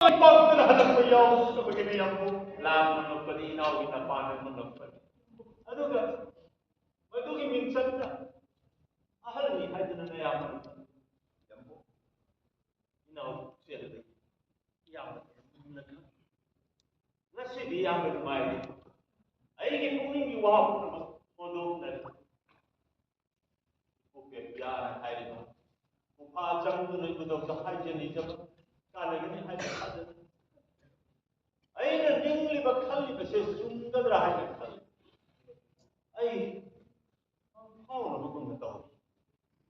Pagkakita hadap ko yaw sa pagkakita ko, lang ng palinaw, itapanan mo ng palinaw. Ano ka? Madugi minsan na. Ahal ni, hay na nayaman. Yan po. Inaw, siya rin. Yaman. Nasi di yaman may. Ay, kung iwap na modong na. Okay, yan, hay na. Kung pajang doon ko daw sa hygienism, kala ganyan hay na. Ay, nanding libag kali kasi sundan rahay na kali. Ay, ang na magmataw.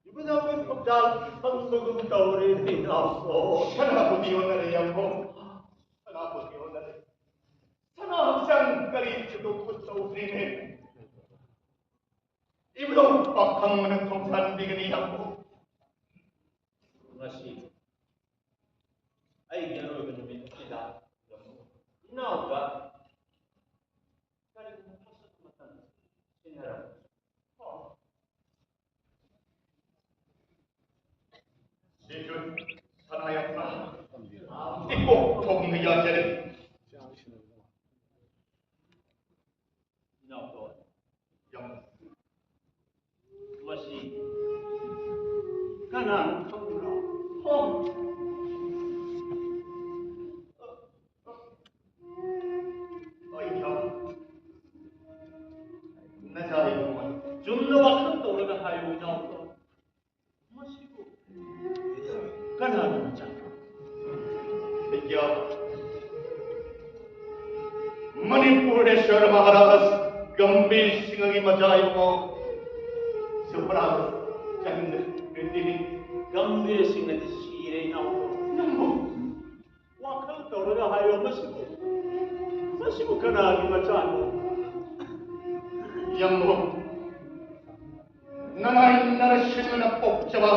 Di ba namin pagdal, ang magmataw rin din ako. Sana po diyon na rin ako. Sana po diyon na rin. Sana siyang kalit sa dukot sa usinin. Ibang pakang managtungsan di ganyan ko. Nasi. Ay, gano'n ba namin sila? Now, kali ko pasok matan. Sinara. Oh. Sejun, sanayat na. Iko, kung ngayon dyan. Now, to. Yang. Masih. Kanan, kanan. Oh. 준너와 큰 도래가 하여 오냐고 마시고 가난한 자 विज्ञान मणिपुर शहर महाराज गंभीर सिंह की मजाई को सुपराज चंद कृतिनी गंभीर सिंह की शीरे नाउ नमो वाकल तोरगा हायो मसिबो कनागी मचानो यम्मो ननाई नरसिंह न पोक्चवा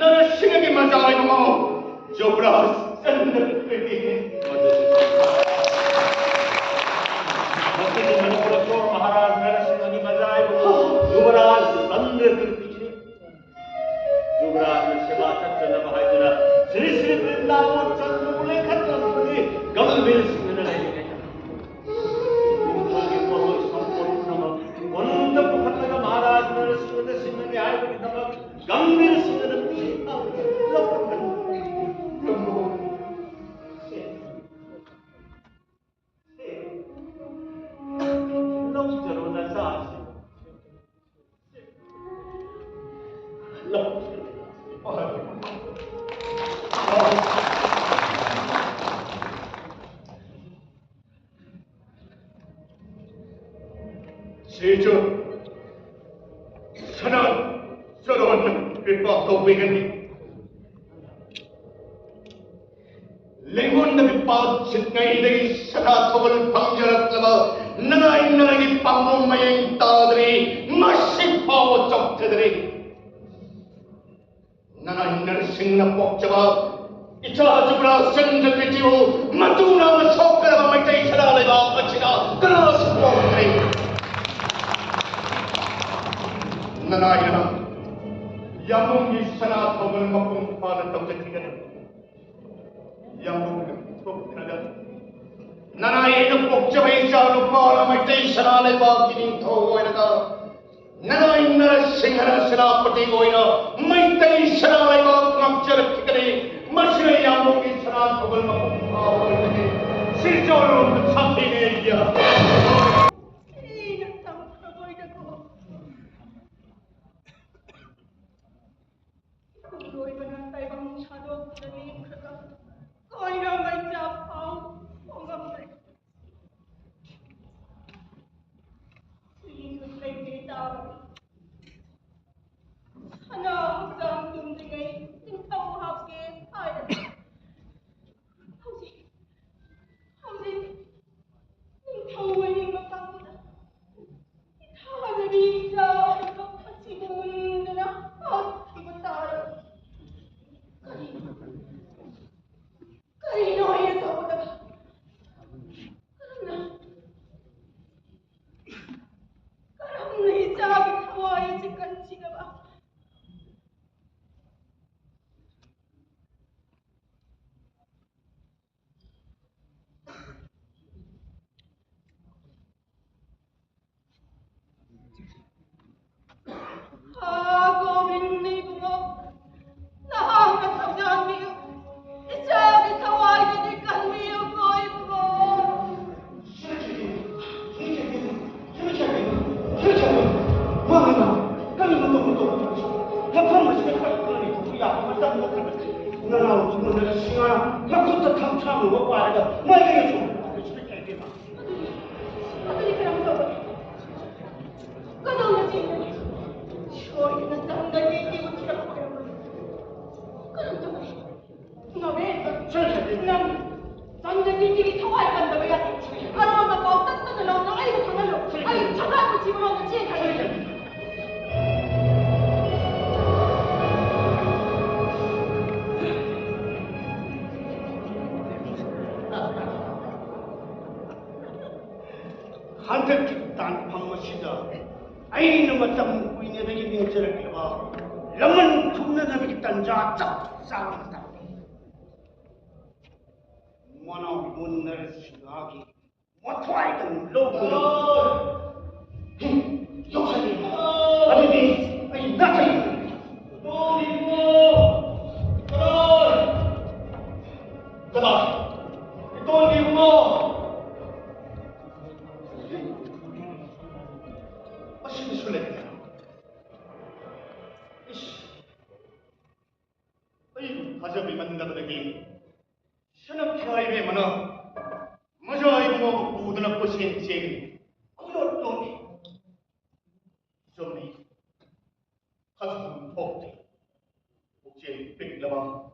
नरसिंह की मजाई को जुबराज चंद कृतिनी महाराज नरसिंह की मजाई को जुबराज चंद कृतिनी जुबराज सेवा चंद भाईजरा श्री श्री वृंदावन चंद बोले खत्म बने गंभीर सिंह ने नहीं गया उनके बहुत संपूर्ण वंद पुखतगा महाराज नरसिंह सिंह ने आए कि तब गंभीर सिंह ने 세조 선한 서러운 윗박도 위근이 랭온의 윗박 짓가이들이 서다톡을 방절했다가 나나이 나라기 방문마행 따들이 마시파워 쪽트들이 나나이 나라 생나 복잡아 이차 주브라 생적이지요 마두나와 속가라가 마이타이 사라레가 어치다 그나서 복들이 나나이나 양봉이 사나 덕을 먹고 파는 덕적이거든 양봉은 톡하다 나나이는 복잡해 자로 파라마이 사나레 바기닌 토오이나가 나나이 나라 생하나 사나 버티고이나 마이타이 사나레 바 막저럭기거든 마시의 양봉이 사나 덕을 먹고 파오이거든 실제로는 사태의 얘기야 Rồi bên anh tay bằng shadow đã đi khờ coi ra mày chạp không ngâm này xin được lấy đi tao nó dám dùng thì ngay nhưng không học kia ai đã không gì nhưng thâu ấy nhưng mà tăng nữa thà là đi ra nó chỉ buồn nữa nó thì có ta đâu Carino 나라고 주문을 싱하나 막부터 탐탐을 먹고 하니까 말이야 좀 수백해 되마 아들이 그럼 저거 끊어오지 저희는 짱가게 끼고 튀어나와요 그럼 저거 너왜 난 짱가게 끼리 통화할 건데 왜 바로 막 딴딴을 나오나 아이고 당할로 아이고 차가고 집어먹는 지혜 당할로 한테 딴 방법이다. 아이는 맞다 부인의 백이 명제를 깨봐. 랑은 죽는 백이 딴 자짝 싸운다. 뭐나 문을 생각이 못와이던 로그는 역사님 아들이 아이 나타이 돌리고 그다 돌리고 술래. 아이고 가정을 만나더니 현업회와의 만화 마저 아이고 모든 것이 제일 그렇더니 좀이 가슴 복대 복제 백라마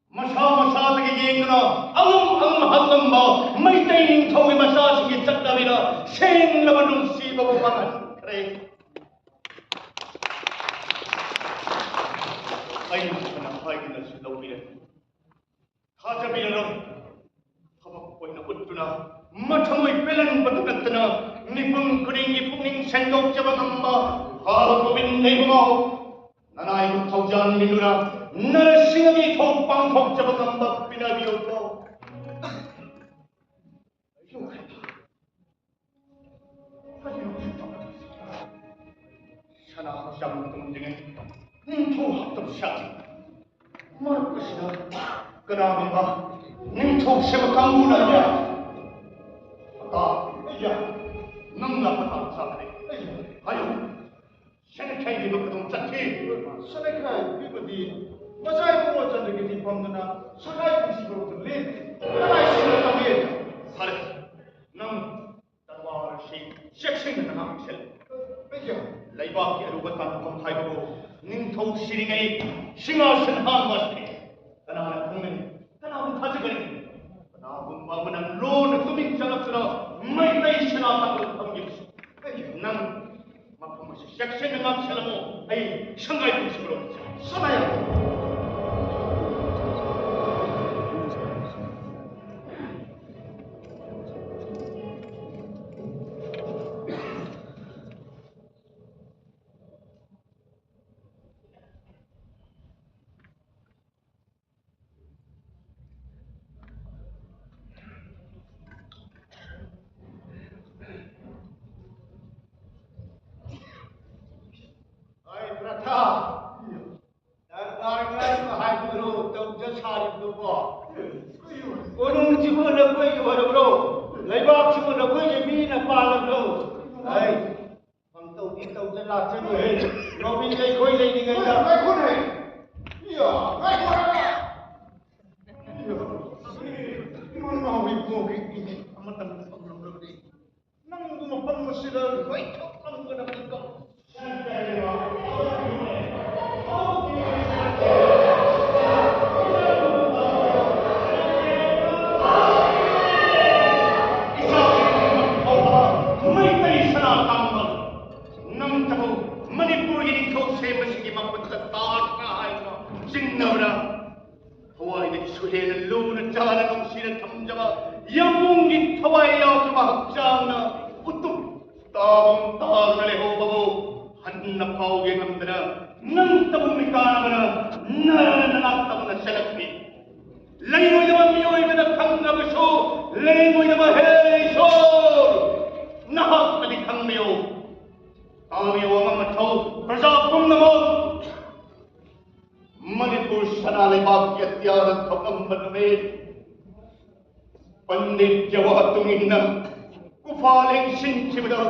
마샤 되게 얘기나 앙 마 마이타인 통에 마샤 생기 짝다미나 생라마 눈씨 바보만 그래 아이고 하이기나 슬로우비래 가자비라는 타박보이나 웃두나 마차모이 빼는 것도 같으나 니풍 그린기 풍링 생각 잡아간마 하고빈 내고마오 나나이고 타우자한 민누나 나를 싱하기 통빵 통 잡아간마 비나비오고 샤나 쌍둥 중에 토합동샤 말할 것이다 그나마 토세가 강문하냐 아까 야 능나파다 사람이 아유 세네카이 리버크동 짝티 세네카이 리버디 마사이 보고 전적이 뒷밤누나 사가이 부시고 들리 하나이 신을 사례 능 따와를 섹시는 항실 빼겨 레이바키 에루바탄 컴타이고 닝토 시링의 싱하신 한마스니 그나마 국민 그나마 가져가니 그나마 마음은 로는 금인장합스러 마이타이 신하상을 담깁시 난 마품없이 섹시는 항실로 아이 상가이 부식으로 사나야 그렇다. 나를 하이브로 떡저 사립도 봐. 어느 집어넣고 이거로 레박 집어넣고 이제 미나 빨라도. 아이, 방또 이또 잘라서 해. 로빈이 거의 되는 거야. 왜 그래 이야 왜 그래 이건 마음이 뭐기 아무것도 못하는 거지 낭구만 방무시를 왜 척하는 거나 보니까 수혜는 루는 자라는 놈씨는 탐자와 영웅기 터와의 여주마 학장나 우뚝 따봉따를 해보고 한나파오게 감드나 능따봉미 까나거나 나는 악따봉나 셀락미 레이모이다마 미오이베다 강나그쇼 레이모이다마 헤이쇼 나학까지 강미오 아미오와마 저 பிரஜாபுன்னமோ मणिपुर सनाले बाकी त्यारन थकम्बन में पंडित जवाहतुंगिना कुफालें सिंचिबदा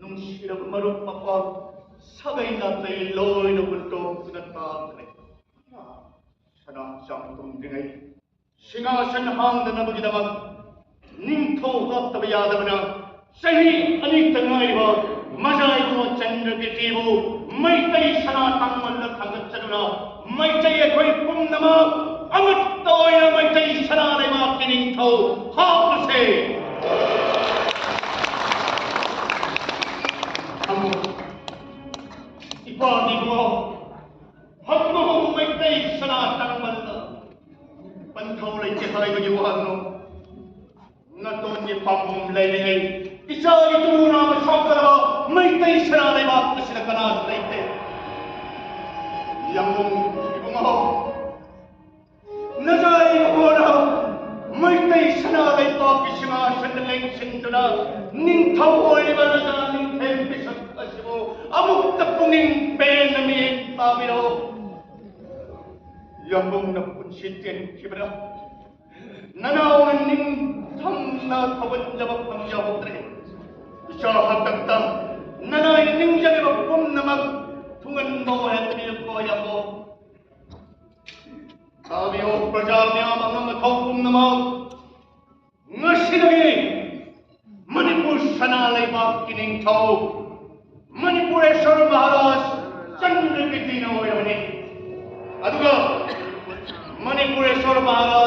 नुंशिरब मरुप मपा सगैना ते लोइन बुल्तो सुनता करे 산악장 동등의 싱하신 항단나무기다만 닝토 합답이 야다브나 सही अनेक तंगाई बा मजाई को चंद्र के देवो मैं तई सना तंगल खंग चरुना मैं तई कोई पुम नमा अमत तो या मैं तई सना ने मा किनिंग थो हाप से हम इबादी को हम मैं तई सना तंगल पंथो लेके हाय बगी वानो न तो ये पापम ले ले Isa itu nama saudara, mereka Israel lewat keserakanan mereka. Yang ibu mahu, nazar ibu mahu, mereka Israel lewat keserakanan mereka sendiri. Ning tahu oleh mana ning tempat sesuatu, amuk tepungin penamin tabiro. Yang nak sitian kibra, nanawan ning tamna kawan jawab penjawab mereka. Syahad takta nanay ningjali bagpum namag tungan mo at nilkoya mo sabi o praja niya mga matawpum namag ngasinagi Manipur sanalay bak kining tao Manipureshwar Maharaj Chandrakiti na oyamani aduga Manipureshwar Maharaj